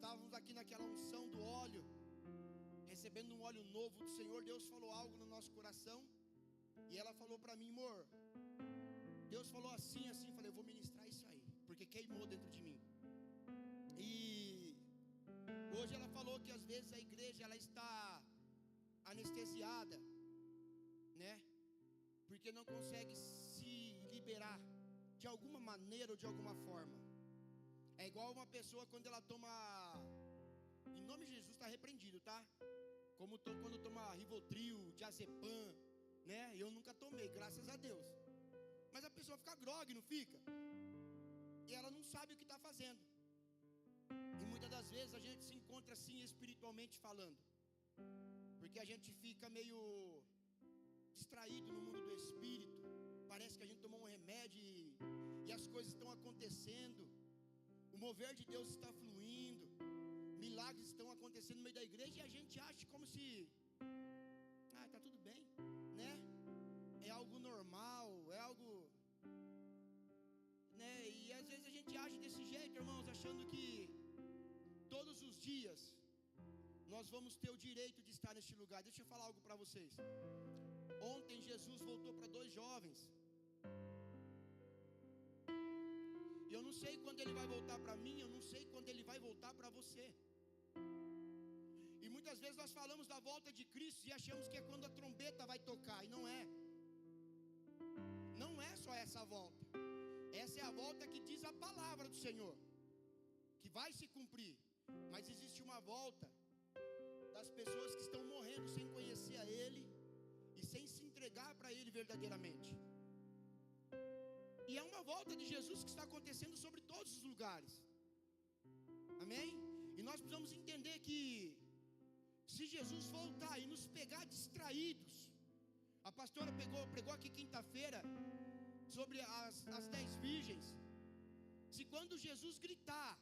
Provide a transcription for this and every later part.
estávamos aqui naquela unção do óleo, recebendo um óleo novo do Senhor. Deus falou algo no nosso coração, e ela falou para mim: amor, Deus falou assim, assim. Falei: eu vou ministrar isso aí, porque queimou dentro de mim. E hoje ela falou que às vezes a igreja ela está anestesiada, né? Porque não consegue se liberar de alguma maneira ou de alguma forma. É igual uma pessoa quando ela toma, em nome de Jesus está repreendido, tá? Como quando toma Rivotril, Diazepam, né? Eu nunca tomei, graças a Deus. Mas a pessoa fica grogue, não fica? E ela não sabe o que está fazendo. E muitas das vezes a gente se encontra assim espiritualmente falando, porque a gente fica meio distraído no mundo do espírito. Parece que a gente tomou um remédio e as coisas estão acontecendo. O mover de Deus está fluindo, milagres estão acontecendo no meio da igreja, e a gente acha como se está tudo bem, né? É algo normal, é algo, né? E às vezes a gente age desse jeito, irmãos, achando que todos os dias nós vamos ter o direito de estar neste lugar. Deixa eu falar algo para vocês. Ontem Jesus voltou para 2 jovens. E eu não sei quando ele vai voltar para mim, eu não sei quando ele vai voltar para você. E muitas vezes nós falamos da volta de Cristo e achamos que é quando a trombeta vai tocar, e não é. Não é só essa volta. Essa é a volta que diz a palavra do Senhor, que vai se cumprir. Mas existe uma volta das pessoas que estão morrendo sem conhecer a Ele e sem se entregar para Ele verdadeiramente. E é uma volta de Jesus que está acontecendo sobre todos os lugares. Amém? E nós precisamos entender que se Jesus voltar e nos pegar distraídos, a pastora pregou aqui quinta-feira sobre as 10 virgens. Se quando Jesus gritar,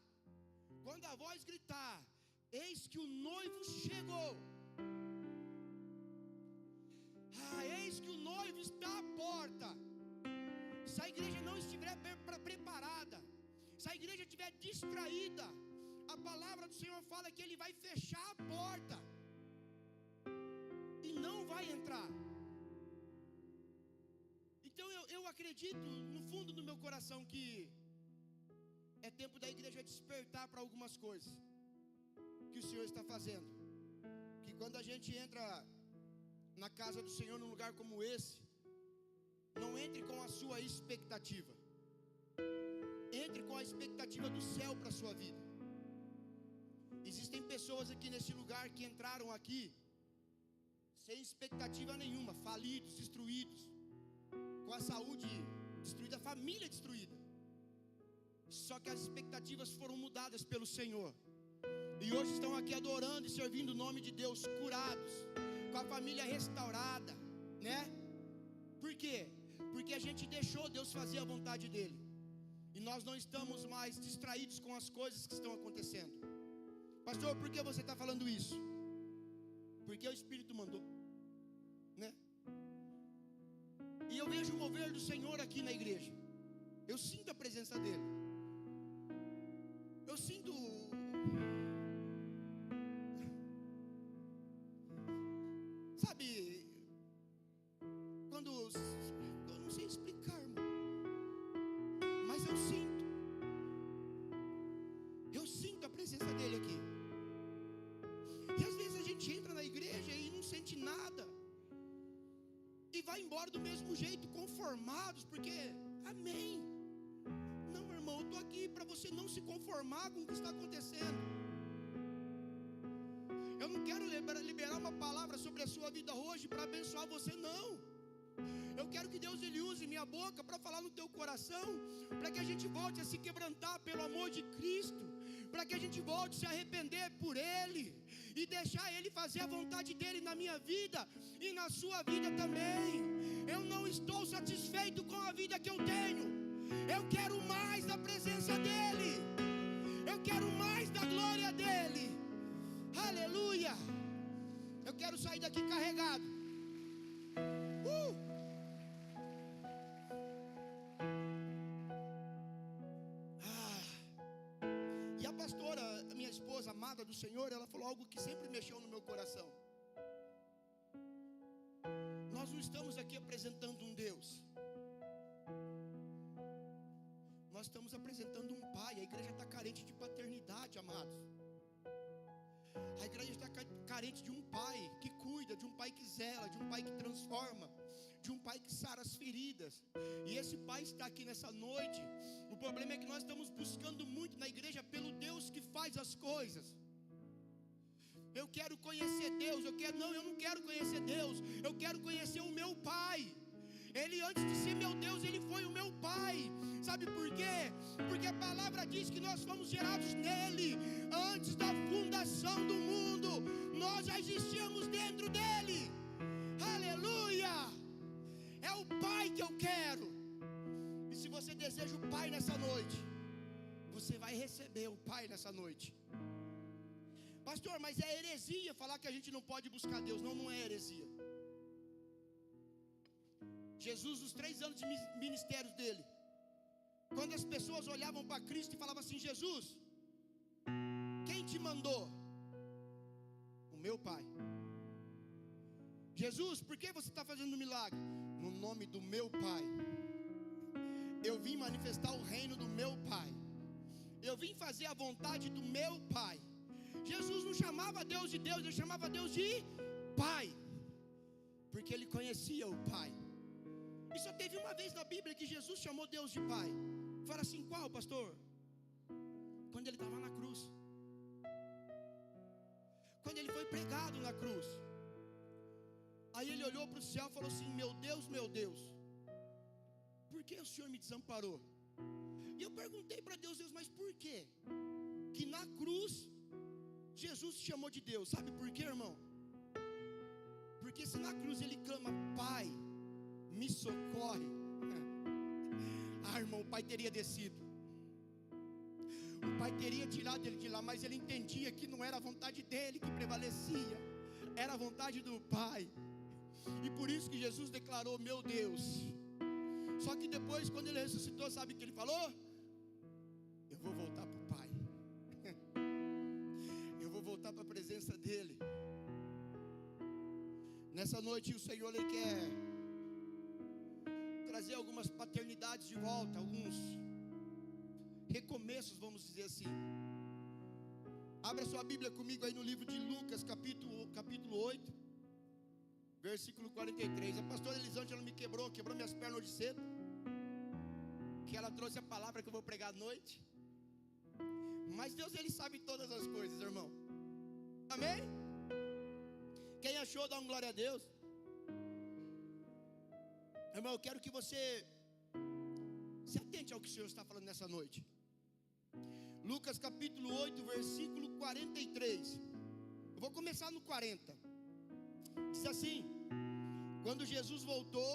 quando a voz gritar, eis que o noivo chegou, eis que o noivo está à porta. Se a igreja não estiver preparada, se a igreja estiver distraída, a palavra do Senhor fala que Ele vai fechar a porta e não vai entrar. Então eu acredito no fundo do meu coração que é tempo da igreja despertar para algumas coisas que o Senhor está fazendo. Que quando a gente entra na casa do Senhor, num lugar como esse, não entre com a sua expectativa, entre com a expectativa do céu para a sua vida. Existem pessoas aqui nesse lugar que entraram aqui sem expectativa nenhuma, falidos, destruídos, com a saúde destruída, a família destruída. Só que as expectativas foram mudadas pelo Senhor, e hoje estão aqui adorando e servindo o nome de Deus, curados, com a família restaurada, né? Por quê? Porque a gente deixou Deus fazer a vontade dEle, e nós não estamos mais distraídos com as coisas que estão acontecendo. Pastor, por que você está falando isso? Porque o Espírito mandou, né? E eu vejo o mover do Senhor aqui na igreja. Eu sinto a presença dEle. Eu sinto, sabe, quando eu não sei explicar, irmão, mas eu sinto a presença dEle aqui. E às vezes a gente entra na igreja e não sente nada, e vai embora do mesmo jeito, conformados, porque, amém. Não, irmão, eu estou aqui para você não se conformar com o que está acontecendo. Eu não quero liberar uma palavra sobre a sua vida hoje para abençoar você, não. Eu quero que Deus Ele use minha boca para falar no teu coração, para que a gente volte a se quebrantar pelo amor de Cristo, para que a gente volte a se arrepender por Ele e deixar Ele fazer a vontade dEle na minha vida e na sua vida também. Eu não estou satisfeito com a vida que eu tenho. Eu quero mais da presença dEle, eu quero mais da glória dEle. Aleluia. Eu quero sair daqui carregado. pastora, a minha esposa amada do Senhor, ela falou algo que sempre mexeu no meu coração. Nós não estamos aqui apresentando um Deus, nós estamos apresentando um Pai. A igreja está carente de paternidade, amados. A igreja está carente de um Pai que cuida, de um Pai que zela, de um Pai que transforma, de um Pai que sara as feridas. E esse Pai está aqui nessa noite. O problema é que nós estamos buscando muito na igreja pelo Deus que faz as coisas. Eu quero conhecer Deus, eu não quero conhecer Deus, eu quero conhecer o meu Pai. Ele, antes de ser meu Deus, Ele foi o meu Pai. Sabe por quê? Porque a palavra diz que nós fomos gerados nele. Antes da fundação do mundo, nós já existíamos dentro dele. Aleluia! É o Pai que eu quero. E se você deseja o Pai nessa noite, você vai receber o Pai nessa noite. Pastor, mas é heresia falar que a gente não pode buscar Deus. Não, não é heresia. Jesus, nos 3 anos de ministério dele, quando as pessoas olhavam para Cristo e falavam assim: Jesus, quem te mandou? O meu Pai. Jesus, por que você está fazendo um milagre? No nome do meu Pai. Eu vim manifestar o reino do meu Pai. Eu vim fazer a vontade do meu Pai. Jesus não chamava Deus de Deus, ele chamava Deus de Pai, porque ele conhecia o Pai. E só teve uma vez na Bíblia que Jesus chamou Deus de Pai. Fala assim, qual, pastor? Quando ele estava na cruz. Quando ele foi pregado na cruz. Aí ele olhou para o céu e falou assim: meu Deus, por que o Senhor me desamparou? E eu perguntei para Deus, mas por quê? Que na cruz Jesus te chamou de Deus. Sabe por quê, irmão? Porque se na cruz ele clama: Pai, me socorre. Irmão, o Pai teria descido. O Pai teria tirado ele de lá, mas ele entendia que não era a vontade dele que prevalecia, era a vontade do Pai. E por isso que Jesus declarou: meu Deus. Só que depois, quando ele ressuscitou, sabe o que ele falou? Eu vou voltar para o Pai. Eu vou voltar para a presença dele. Nessa noite o Senhor, Ele quer trazer algumas paternidades de volta, alguns recomeços, vamos dizer assim. Abra sua Bíblia comigo aí no livro de Lucas, capítulo 8, versículo 43. A pastora Elisângela me quebrou minhas pernas hoje cedo, que ela trouxe a palavra que eu vou pregar à noite. Mas Deus, Ele sabe todas as coisas, irmão. Amém? Quem achou, dá uma glória a Deus. Irmão, eu quero que você se atente ao que o Senhor está falando nessa noite. Lucas capítulo 8, versículo 43. Eu vou começar no 40. Diz assim: quando Jesus voltou,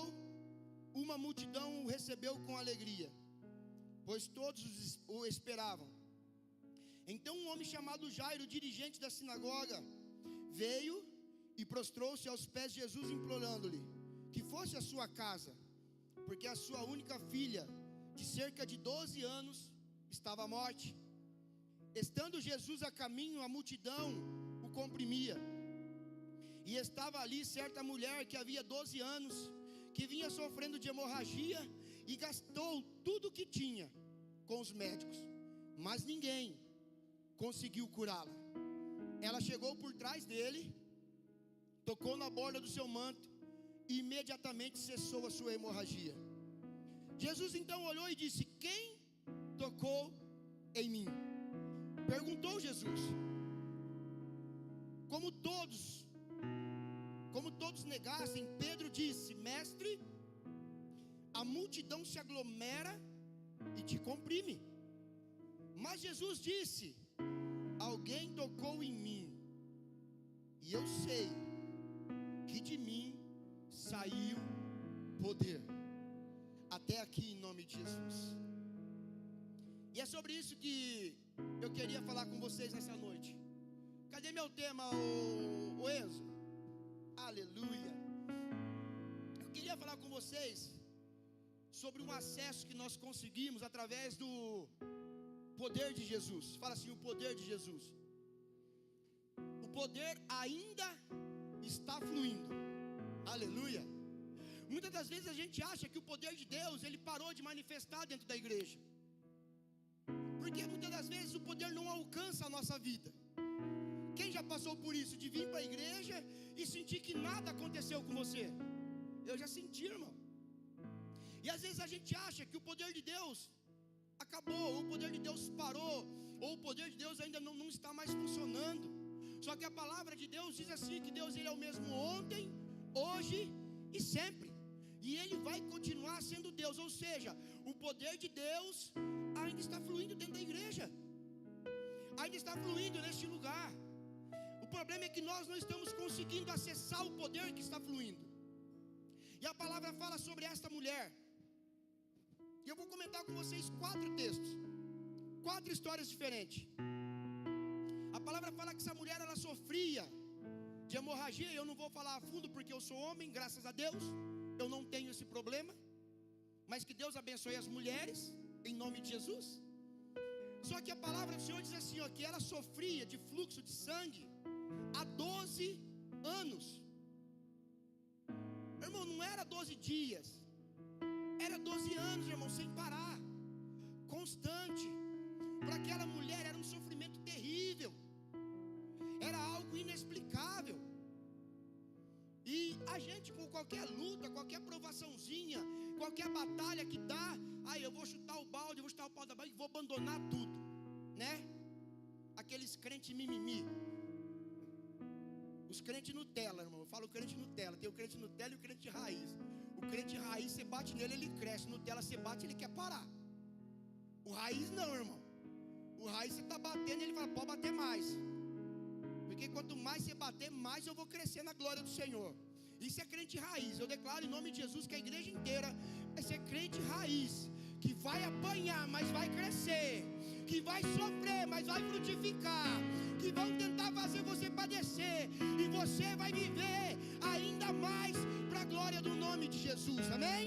uma multidão o recebeu com alegria, pois todos o esperavam. Então um homem chamado Jairo, dirigente da sinagoga, veio e prostrou-se aos pés de Jesus, implorando-lhe que fosse à sua casa, porque a sua única filha, de cerca de 12 anos, estava à morte. Estando Jesus a caminho, a multidão o comprimia. E estava ali certa mulher que havia 12 anos, que vinha sofrendo de hemorragia, e gastou tudo o que tinha com os médicos, mas ninguém conseguiu curá-la. Ela chegou por trás dele, tocou na borda do seu manto, e imediatamente cessou a sua hemorragia. Jesus então olhou e disse: quem tocou em mim? Perguntou Jesus. Como todos negassem, Pedro disse: mestre, a multidão se aglomera e te comprime. Mas Jesus disse: alguém tocou em mim, e eu sei que de mim saiu poder. Até aqui, em nome de Jesus. E é sobre isso que eu queria falar com vocês nessa noite. Cadê meu tema, o Enzo? Aleluia. Eu queria falar com vocês sobre um acesso que nós conseguimos através do poder de Jesus. Fala assim, o poder de Jesus. O poder ainda está fluindo. Aleluia. Muitas das vezes a gente acha que o poder de Deus, ele parou de manifestar dentro da igreja. Porque muitas das vezes o poder não alcança a nossa vida. Quem já passou por isso, de vir para a igreja e sentir que nada aconteceu com você? Eu já senti, irmão. E às vezes a gente acha que o poder de Deus acabou, ou o poder de Deus parou, ou o poder de Deus ainda não está mais funcionando. Só que a palavra de Deus diz assim, que Deus, ele é o mesmo ontem, hoje e sempre. E ele vai continuar sendo Deus. Ou seja, o poder de Deus ainda está fluindo dentro da igreja, ainda está fluindo neste lugar. O problema é que nós não estamos conseguindo acessar o poder que está fluindo. E a palavra fala sobre esta mulher. E eu vou comentar com vocês 4 textos, 4 histórias diferentes. A palavra fala que essa mulher, ela sofria de hemorragia. Eu não vou falar a fundo porque eu sou homem, graças a Deus. Eu não tenho esse problema. Mas que Deus abençoe as mulheres, em nome de Jesus. Só que a palavra do Senhor diz assim, ó, que ela sofria de fluxo de sangue há 12 anos. Irmão, não era 12 dias, era 12 anos, irmão, sem parar, constante. Para aquela mulher era um sofrimento terrível, era algo inexplicável. E a gente, com qualquer luta, qualquer provaçãozinha, qualquer batalha que dá, aí eu vou chutar o balde, vou chutar o pau da barriga e vou abandonar tudo, né? Aqueles crentes mimimi, os crentes Nutella, irmão. Eu falo crente Nutella, tem o crente Nutella e o crente raiz. O crente raiz, você bate nele, ele cresce. Nutella, você bate, ele quer parar. O raiz não, irmão. O raiz, você está batendo, ele fala, pode bater mais. Porque quanto mais você bater, mais eu vou crescer na glória do Senhor. Isso é crente raiz. Eu declaro em nome de Jesus que a igreja inteira vai ser crente raiz, que vai apanhar, mas vai crescer, que vai sofrer, mas vai frutificar, que vão tentar fazer você padecer, e você vai viver ainda mais para a glória do nome de Jesus, amém?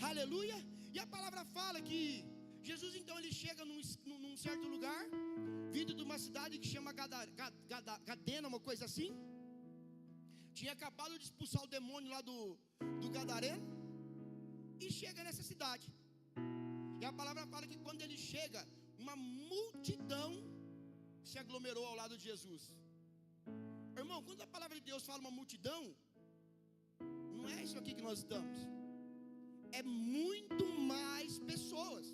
Aleluia. E a palavra fala que Jesus, então, ele chega num certo lugar, vindo de uma cidade que chama Gadena, uma coisa assim. Tinha acabado de expulsar o demônio lá do Gadareno, e chega nessa cidade. E a palavra fala que quando ele chega, uma multidão se aglomerou ao lado de Jesus. Irmão, quando a palavra de Deus fala uma multidão, não é isso aqui que nós estamos, é muito mais pessoas.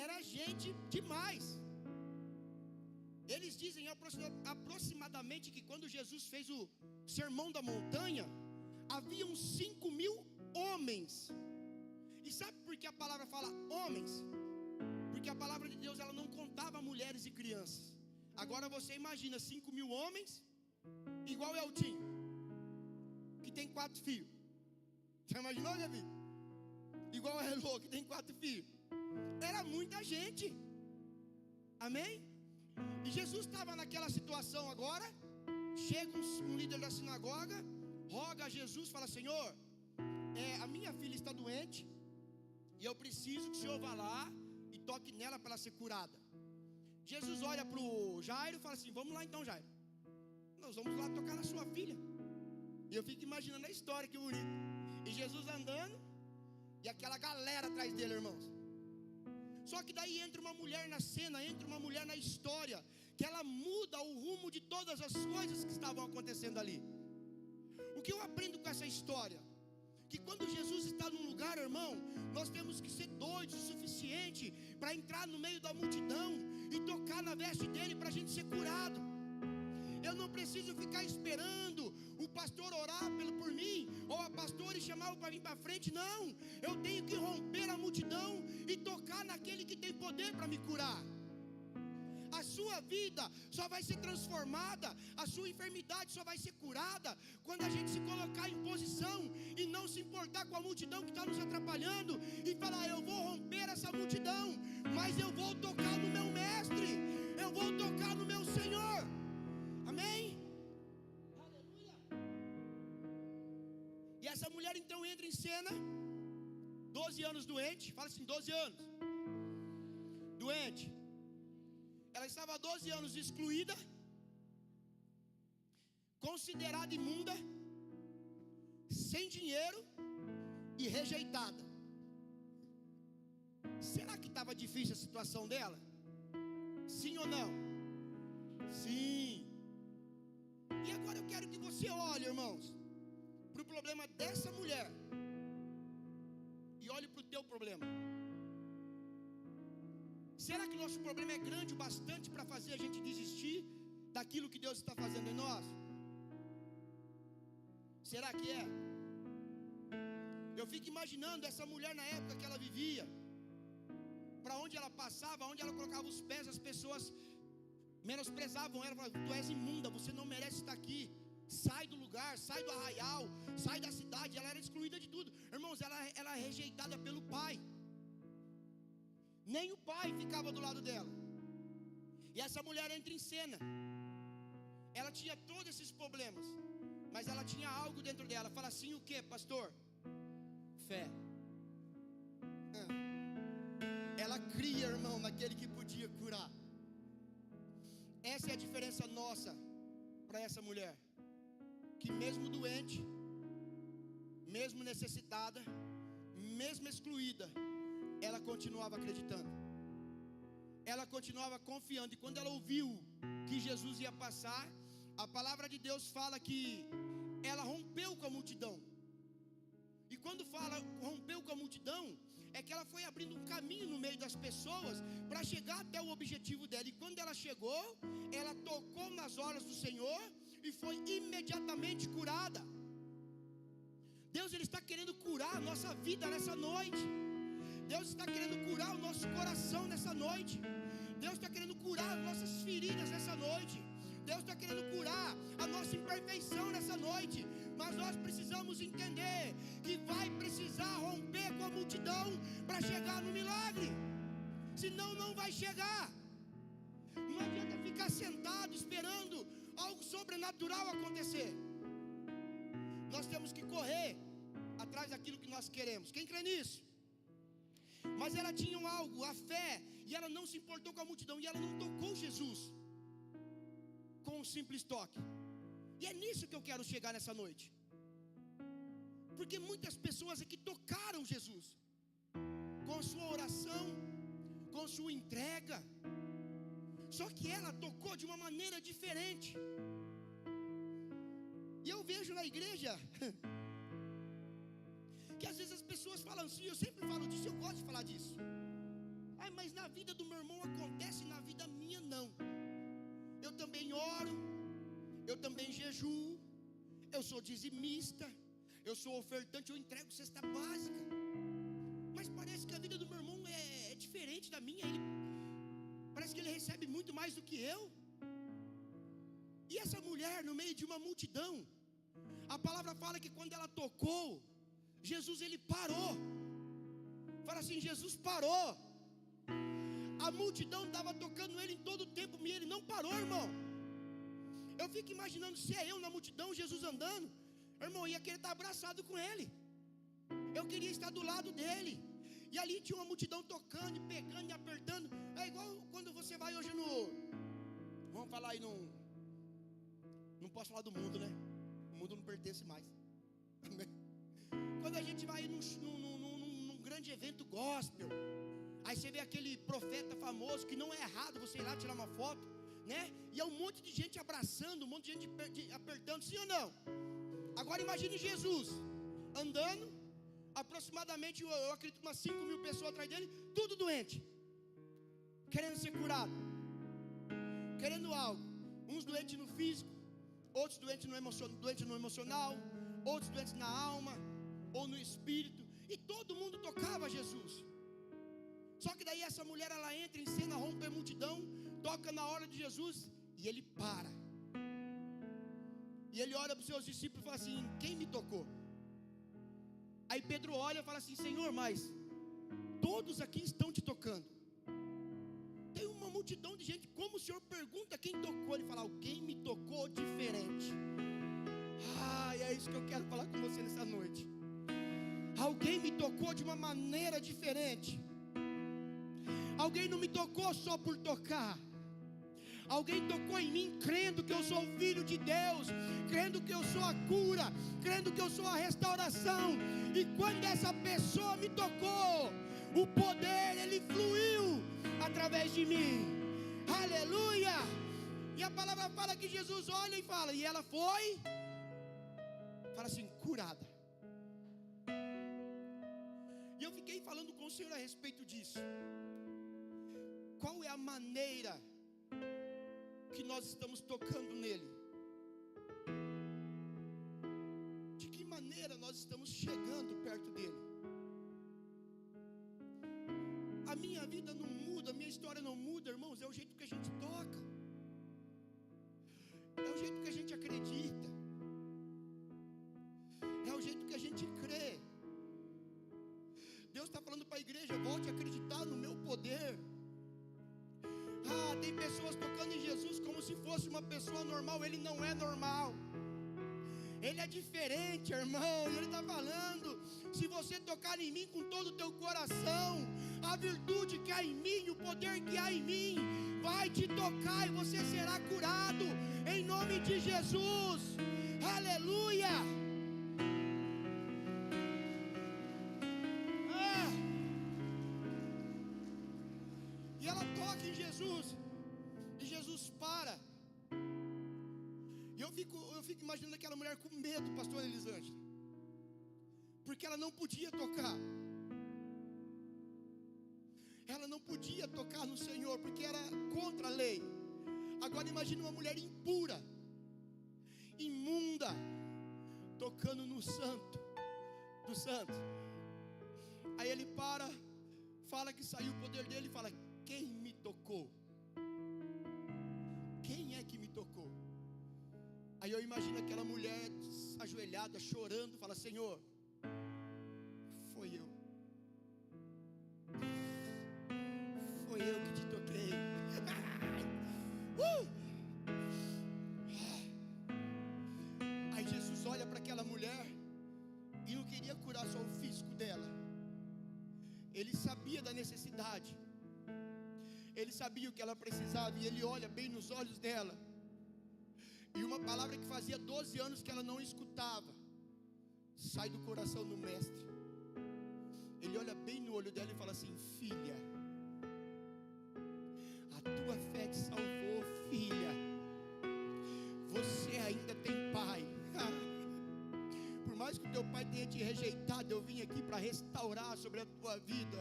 Era gente demais. Eles dizem aproximadamente que quando Jesus fez o sermão da montanha, haviam 5.000 homens. E sabe por que a palavra fala homens? Porque a palavra de Deus, ela não contava mulheres e crianças. Agora você imagina 5.000 homens, igual Eltinho, que tem 4 filhos. Já imaginou, Gabi? Igual a Elô, que tem 4 filhos. Era muita gente. Amém? E Jesus estava naquela situação agora. Chega um líder da sinagoga, roga a Jesus, fala, Senhor, a minha filha está doente, e eu preciso que o Senhor vá lá e toque nela para ela ser curada. Jesus olha para o Jairo e fala assim, vamos lá então, Jairo, nós vamos lá tocar na sua filha. E eu fico imaginando a história, que bonito. E Jesus andando, e aquela galera atrás dele, irmãos. Só que daí entra uma mulher na cena, entra uma mulher na história, que ela muda o rumo de todas as coisas que estavam acontecendo ali. O que eu aprendo com essa história? Que quando Jesus está num lugar, irmão, nós temos que ser doidos o suficiente para entrar no meio da multidão e tocar na veste dele para a gente ser curado. Eu não preciso ficar esperando o pastor orar por mim, ou a pastora chamar para vir para frente, não. Eu tenho que romper a multidão e tocar naquele que tem poder para me curar. A sua vida só vai ser transformada, a sua enfermidade só vai ser curada quando a gente se colocar em posição e não se importar com a multidão que está nos atrapalhando e falar, eu vou romper essa multidão, mas eu vou tocar no meu mestre, eu vou tocar no meu Senhor. Amém? Aleluia. E essa mulher então entra em cena, 12 anos doente, fala assim, 12 anos. doente. Ela estava há 12 anos excluída, considerada imunda, sem dinheiro e rejeitada. Será que estava difícil a situação dela? Sim ou não? Sim. E agora eu quero que você olhe, irmãos, para o problema dessa mulher e olhe para o teu problema. Será que nosso problema é grande o bastante para fazer a gente desistir daquilo que Deus está fazendo em nós? Será que é? Eu fico imaginando essa mulher na época que ela vivia, para onde ela passava, onde ela colocava os pés, as pessoas menosprezavam ela, falavam: tu és imunda, você não merece estar aqui, sai do lugar, sai do arraial, sai da cidade. Ela era excluída de tudo. Irmãos, ela é rejeitada pelo pai. Nem o pai ficava do lado dela. E essa mulher entra em cena. Ela tinha todos esses problemas, mas ela tinha algo dentro dela. Fala assim: o que, pastor? Fé. Ela cria, irmão, naquele que podia curar. Essa é a diferença nossa para essa mulher, que mesmo doente, mesmo necessitada, mesmo excluída, ela continuava acreditando, ela continuava confiando. E quando ela ouviu que Jesus ia passar, a palavra de Deus fala que ela rompeu com a multidão. E quando fala rompeu com a multidão, é que ela foi abrindo um caminho no meio das pessoas para chegar até o objetivo dela. E quando ela chegou, ela tocou nas orlas do Senhor e foi imediatamente curada. Deus, Ele está querendo curar a nossa vida nessa noite. Deus está querendo curar o nosso coração nessa noite. Deus está querendo curar as nossas feridas nessa noite. Deus está querendo curar a nossa imperfeição nessa noite. Mas nós precisamos entender que vai precisar romper com a multidão para chegar no milagre. Senão não vai chegar. Não adianta ficar sentado esperando algo sobrenatural acontecer. Nós temos que correr atrás daquilo que nós queremos. Quem crê nisso? Mas ela tinha algo, a fé, e ela não se importou com a multidão, e ela não tocou Jesus com um simples toque. E é nisso que eu quero chegar nessa noite. Porque muitas pessoas aqui tocaram Jesus com a sua oração, com a sua entrega. Só que ela tocou de uma maneira diferente. E eu vejo na igreja que às vezes as pessoas falam assim, eu sempre falo disso, eu gosto de falar disso. Ai, mas na vida do meu irmão acontece, na vida minha não. Eu também oro, eu também jejuo, eu sou dizimista, eu sou ofertante, eu entrego cesta básica. Mas parece que a vida do meu irmão é diferente da minha. Parece que ele recebe muito mais do que eu. E essa mulher no meio de uma multidão, a palavra fala que quando ela tocou, Jesus, ele parou. Fala assim, Jesus parou. A multidão estava tocando ele em todo o tempo, e ele não parou, irmão. Eu fico imaginando se é eu na multidão, Jesus andando, irmão, ia querer estar abraçado com ele. Eu queria estar do lado dele. E ali tinha uma multidão tocando, e pegando e apertando. É igual quando você vai hoje no... Vamos falar aí no... Não posso falar do mundo, né? O mundo não pertence mais. Quando a gente vai num grande evento gospel, aí você vê aquele profeta famoso, que não é errado você ir lá tirar uma foto, né? E é um monte de gente abraçando, um monte de gente apertando, sim ou não? Agora imagine Jesus andando, aproximadamente, eu acredito, umas 5.000 pessoas atrás dele, tudo doente, querendo ser curado, querendo algo. Uns doentes no físico, outros doentes no emocional, outros doentes na alma ou no espírito. E todo mundo tocava Jesus. Só que daí essa mulher, ela entra em cena, rompe a multidão, toca na hora de Jesus e ele para. E ele olha para os seus discípulos e fala assim: quem me tocou? Aí Pedro olha e fala assim: Senhor, mas todos aqui estão te tocando. Tem uma multidão de gente, como o Senhor pergunta quem tocou? Ele fala: alguém me tocou diferente. É isso que eu quero falar com você nessa noite. Alguém me tocou de uma maneira diferente. alguém não me tocou só por tocar. Alguém tocou em mim crendo que eu sou filho de Deus, crendo que eu sou a cura, crendo que eu sou a restauração. E quando essa pessoa me tocou, o poder, ele fluiu através de mim. Aleluia! E a palavra fala que Jesus olha e fala, e ela foi, fala assim, curada. E eu fiquei falando com o Senhor a respeito disso. Qual é a maneira que nós estamos tocando nele? De que maneira nós estamos chegando perto dele? A minha vida não muda, a minha história não muda, irmãos. É o jeito que a gente toca, é o jeito que a gente acredita, é o jeito que a gente crê. Deus está falando para a igreja, volte a acreditar no meu poder. Tem pessoas tocando em Jesus como se fosse uma pessoa normal. Ele não é normal, ele é diferente, irmão. Ele está falando, se você tocar em mim com todo o teu coração, a virtude que há em mim, o poder que há em mim, vai te tocar e você será curado, em nome de Jesus. Aleluia. E ela toca em Jesus, e Jesus para. E eu fico imaginando aquela mulher com medo, pastor Elisângela, porque ela não podia tocar. Ela não podia tocar no Senhor, porque era contra a lei. Agora imagine uma mulher impura, imunda, tocando no santo dos santos. Aí ele para, fala que saiu o poder dele e fala, quem me tocou? Quem é que me tocou? Aí eu imagino aquela mulher ajoelhada, chorando, fala, Senhor, foi eu. Foi eu que te toquei. Aí Jesus olha para aquela mulher e não queria curar só o físico dela. Ele sabia da necessidade, ele sabia o que ela precisava, e ele olha bem nos olhos dela. E uma palavra que fazia 12 anos que ela não escutava sai do coração do mestre. Ele olha bem no olho dela e fala assim, filha, a tua fé te salvou, filha. Você ainda tem pai. Por mais que o teu pai tenha te rejeitado, eu vim aqui para restaurar sobre a tua vida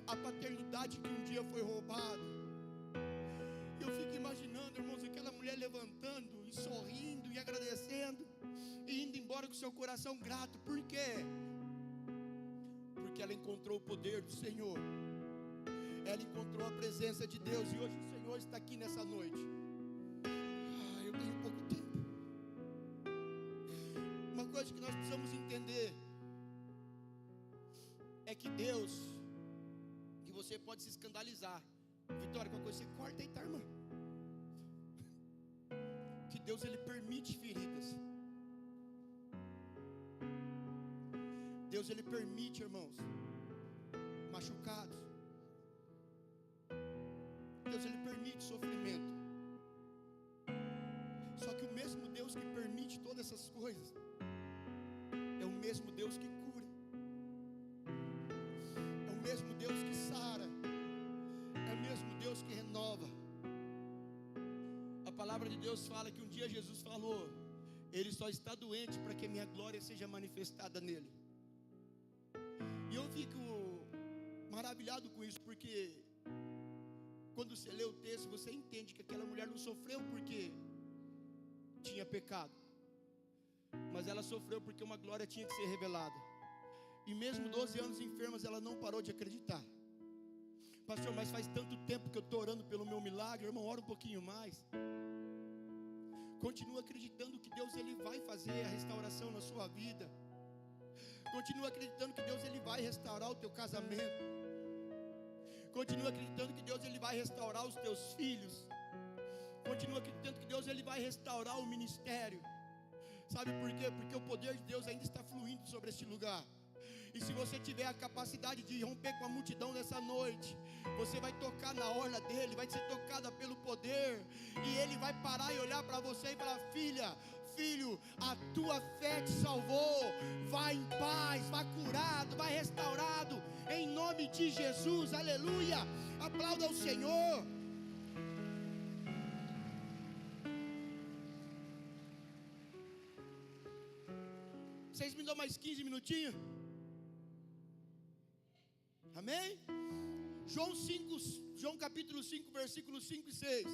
a paternidade que um dia foi roubada. Eu fico imaginando, irmãos, aquela mulher levantando e sorrindo e agradecendo e indo embora com seu coração grato. Por quê? Porque ela encontrou o poder do Senhor, ela encontrou a presença de Deus. E hoje o Senhor está aqui nessa noite. Eu tenho pouco tempo. Uma coisa que nós precisamos entender é que Deus, que você pode se escandalizar, Vitória, qualquer coisa você corta aí, tá, irmã? Que Deus, ele permite feridas. Deus, ele permite, irmãos, machucados. Deus, ele permite sofrimento. Só que o mesmo Deus que permite todas essas coisas é o mesmo Deus que cura, é o mesmo Deus que sara, é o mesmo Deus que renova. A palavra de Deus fala que um dia Jesus falou, ele só está doente para que a minha glória seja manifestada nele. E eu fico maravilhado com isso, porque quando você lê o texto, você entende que aquela mulher não sofreu porque tinha pecado, mas ela sofreu porque uma glória tinha que ser revelada. E mesmo 12 anos enfermas, ela não parou de acreditar. Pastor, mas faz tanto tempo que eu estou orando pelo meu milagre. Irmão, ora um pouquinho mais. Continua acreditando que Deus, ele vai fazer a restauração na sua vida. Continua acreditando que Deus, ele vai restaurar o teu casamento. Continua acreditando que Deus, ele vai restaurar os teus filhos. Continua acreditando que Deus, ele vai restaurar o ministério. Sabe por quê? Porque o poder de Deus ainda está fluindo sobre este lugar. E se você tiver a capacidade de romper com a multidão nessa noite, você vai tocar na orla dele, vai ser tocada pelo poder, e ele vai parar e olhar para você e falar: filha, filho, a tua fé te salvou. Vai em paz, vai curado, vai restaurado, em nome de Jesus. Aleluia. Aplauda o Senhor. Vocês me dão mais 15 minutinhos? Amém? João capítulo 5, versículos 5 e 6.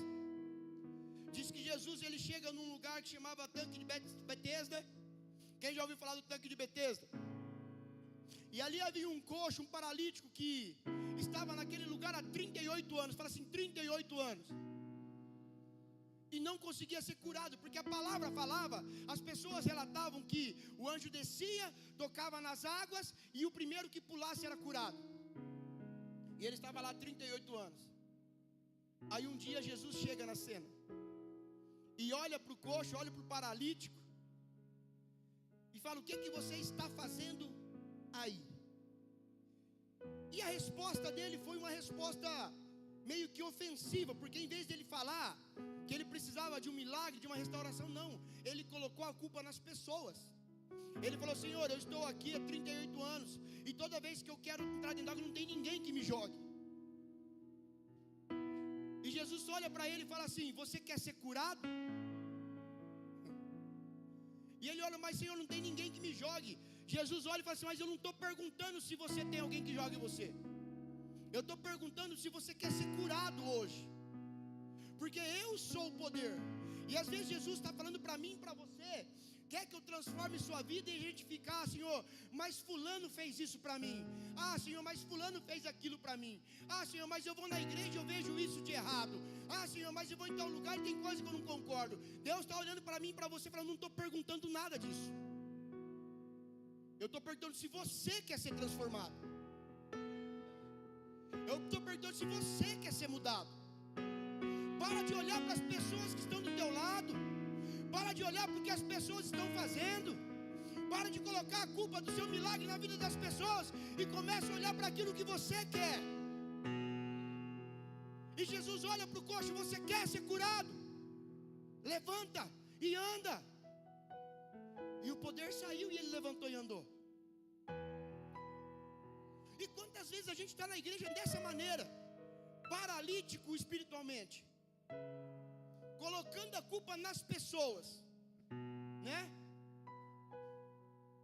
Diz que Jesus, ele chega num lugar que chamava Tanque de Betesda. Quem já ouviu falar do Tanque de Betesda? E ali havia um coxo, um paralítico, que estava naquele lugar há 38 anos. Fala assim, 38 anos. E não conseguia ser curado, porque a palavra falava, as pessoas relatavam que o anjo descia, tocava nas águas, e o primeiro que pulasse era curado. E ele estava lá há 38 anos. Aí um dia Jesus chega na cena e olha para o coxo, olha para o paralítico e fala: o que você está fazendo aí? E a resposta dele foi uma resposta meio que ofensiva, porque em vez dele falar que ele precisava de um milagre, de uma restauração, não, ele colocou a culpa nas pessoas. Ele falou: Senhor, eu estou aqui há 38 anos, e toda vez que eu quero entrar dentro d'água, não tem ninguém que me jogue. E Jesus olha para ele e fala assim: você quer ser curado? E ele olha: mas Senhor, não tem ninguém que me jogue. Jesus olha e fala assim: mas eu não estou perguntando se você tem alguém que jogue você. Eu estou perguntando se você quer ser curado hoje, porque eu sou o poder. E às vezes Jesus está falando para mim e para você: quer que eu transforme sua vida, e a gente ficar: Senhor, mas fulano fez isso para mim. Ah, Senhor, mas fulano fez aquilo para mim. Ah, Senhor, mas eu vou na igreja e eu vejo isso de errado. Ah, Senhor, mas eu vou em tal lugar e tem coisa que eu não concordo. Deus está olhando para mim e para você falando: não estou perguntando nada disso. Eu estou perguntando se você quer ser transformado. Eu estou perguntando se você quer ser mudado. Para de olhar para as pessoas que estão do teu lado. Para de olhar para o que as pessoas estão fazendo. Para de colocar a culpa do seu milagre na vida das pessoas e comece a olhar para aquilo que você quer. E Jesus olha para o coxo: você quer ser curado? Levanta e anda. E o poder saiu e ele levantou e andou. E quantas vezes a gente está na igreja dessa maneira, paralítico espiritualmente, colocando a culpa nas pessoas, né?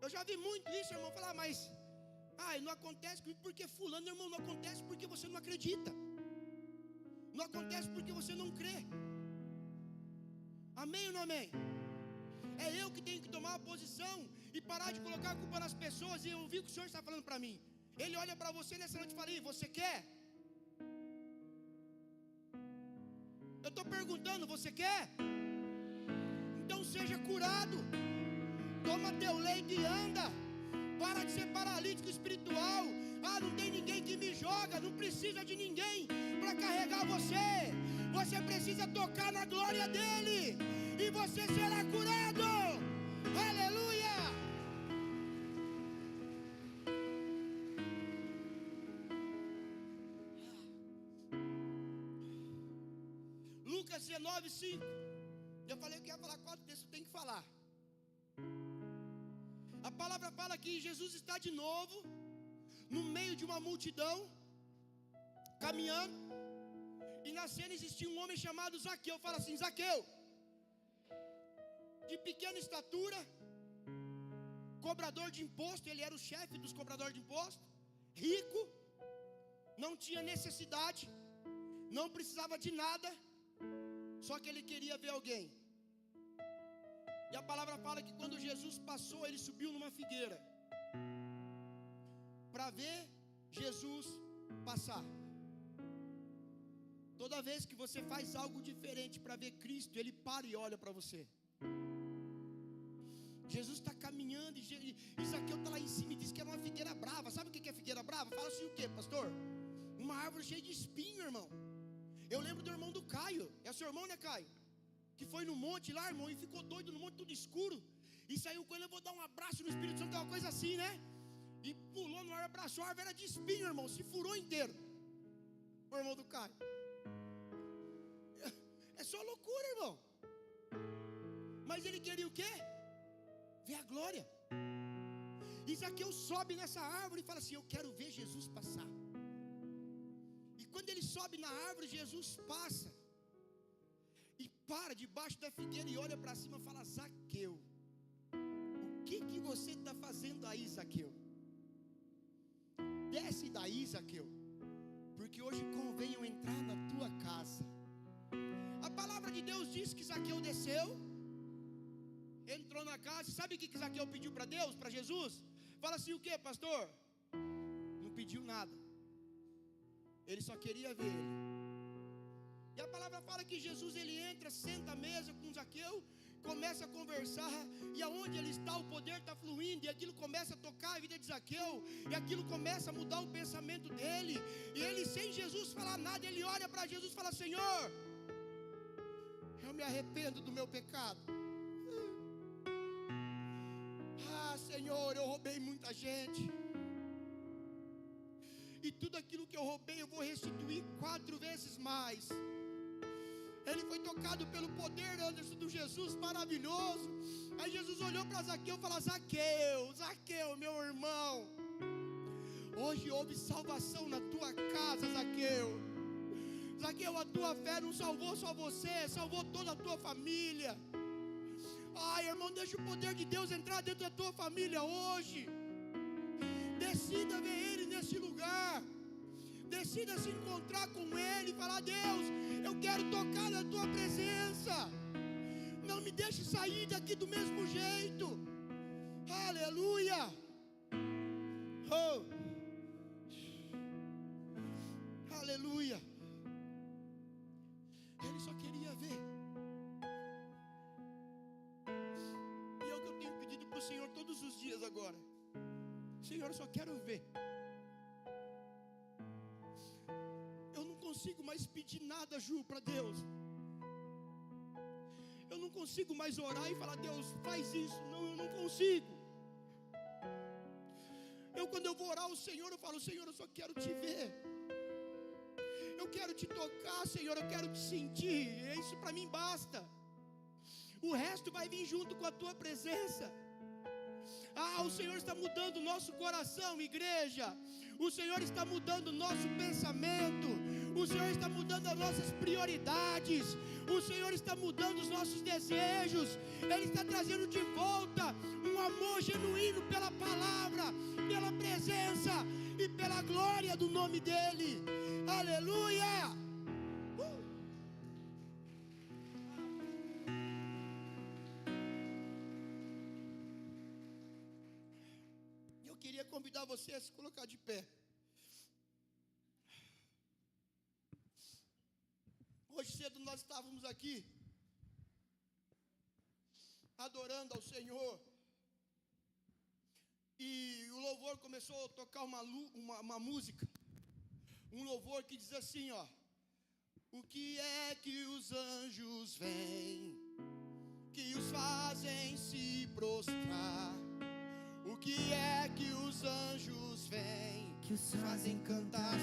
Eu já vi muito isso, irmão, falar: mas não acontece comigo porque fulano, irmão, não acontece porque você não acredita. Não acontece porque você não crê. Amém ou não amém? É eu que tenho que tomar a posição e parar de colocar a culpa nas pessoas. E eu ouvi o que o Senhor está falando para mim. Ele olha para você nessa noite e fala: você quer? Eu estou perguntando: você quer? Então seja curado. Toma teu leito e anda. Para de ser paralítico espiritual. Ah, não tem ninguém que me joga. Não precisa de ninguém para carregar você. Você precisa tocar na glória dele e você será curado. Aleluia. Lucas 19:5. Eu falei que ia falar 4 textos, eu tenho que falar. A palavra fala que Jesus está de novo no meio de uma multidão, caminhando, e na cena existia um homem chamado Zaqueu. Fala assim: Zaqueu, de pequena estatura, cobrador de imposto. Ele era o chefe dos cobradores de imposto, rico, não tinha necessidade, não precisava de nada, só que ele queria ver alguém. E a palavra fala que quando Jesus passou, ele subiu numa figueira para ver Jesus passar. Toda vez que você faz algo diferente para ver Cristo, ele para e olha para você. Jesus está caminhando e Zaqueu está lá em cima e diz que era uma figueira brava. Sabe o que é figueira brava? Fala assim: o que, pastor? Uma árvore cheia de espinho, irmão. Eu lembro do irmão do Caio. É seu irmão, né, Caio? Que foi no monte lá, irmão, e ficou doido no monte, tudo escuro. E saiu com ele: eu vou dar um abraço no Espírito Santo, uma coisa assim, né? e pulou no ar, abraçou a árvore, era de espinho, irmão, se furou inteiro. O irmão do Caio. É só loucura, irmão. Mas ele queria o quê? Ver a glória. E Zaqueu sobe nessa árvore e fala assim: eu quero ver Jesus passar. E quando ele sobe na árvore, Jesus passa e para debaixo da figueira e olha para cima e fala: Zaqueu, o que você está fazendo aí, Zaqueu? Desce daí, Zaqueu, porque hoje convém eu entrar na tua casa. A palavra de Deus diz que Zaqueu desceu, entrou na casa. Sabe o que Zaqueu pediu para Deus, para Jesus? Fala assim: o que, pastor? Não pediu nada, ele só queria ver ele. E a palavra fala que Jesus, ele entra, senta à mesa com Zaqueu, começa a conversar, e aonde ele está, o poder está fluindo, e aquilo começa a tocar a vida de Zaqueu, e aquilo começa a mudar o pensamento dele, e ele, sem Jesus falar nada, ele olha para Jesus e fala: Senhor, eu me arrependo do meu pecado. Senhor, eu roubei muita gente, e tudo aquilo que eu roubei eu vou restituir 4 vezes mais. Ele foi tocado pelo poder, Anderson, do Jesus maravilhoso. Aí Jesus olhou para Zaqueu e falou: Zaqueu, Zaqueu, meu irmão, hoje houve salvação na tua casa, Zaqueu. Zaqueu, a tua fé não salvou só você, salvou toda a tua família. Ai, irmão, deixa o poder de Deus entrar dentro da tua família hoje. Decida ver Ele nesse lugar. Decida se encontrar com Ele e falar: Deus, eu quero tocar na tua presença. Não me deixe sair daqui do mesmo jeito. Aleluia. Oh. Aleluia. Ele só queria ver. E é o que eu tenho pedido para o Senhor todos os dias agora: Senhor, eu só quero ver. Eu não consigo mais pedir nada, Ju, para Deus. Eu não consigo mais orar e falar: Deus, faz isso. Não, eu não consigo. Quando eu vou orar ao Senhor, eu falo: Senhor, eu só quero te ver. Eu quero te tocar, Senhor, eu quero te sentir. Isso para mim basta. O resto vai vir junto com a tua presença. O Senhor está mudando o nosso coração, igreja. O Senhor está mudando o nosso pensamento. O Senhor está mudando as nossas prioridades. O Senhor está mudando os nossos desejos. Ele está trazendo de volta um amor genuíno pela palavra, pela presença e pela glória do nome dEle. Aleluia! Eu queria convidar você a se colocar de pé. Hoje cedo nós estávamos aqui adorando ao Senhor, e o louvor começou a tocar uma música, um louvor que diz assim, ó: o que é que os anjos vêm, que os fazem se prostrar? O que é que os anjos vêm, que os fazem cantar?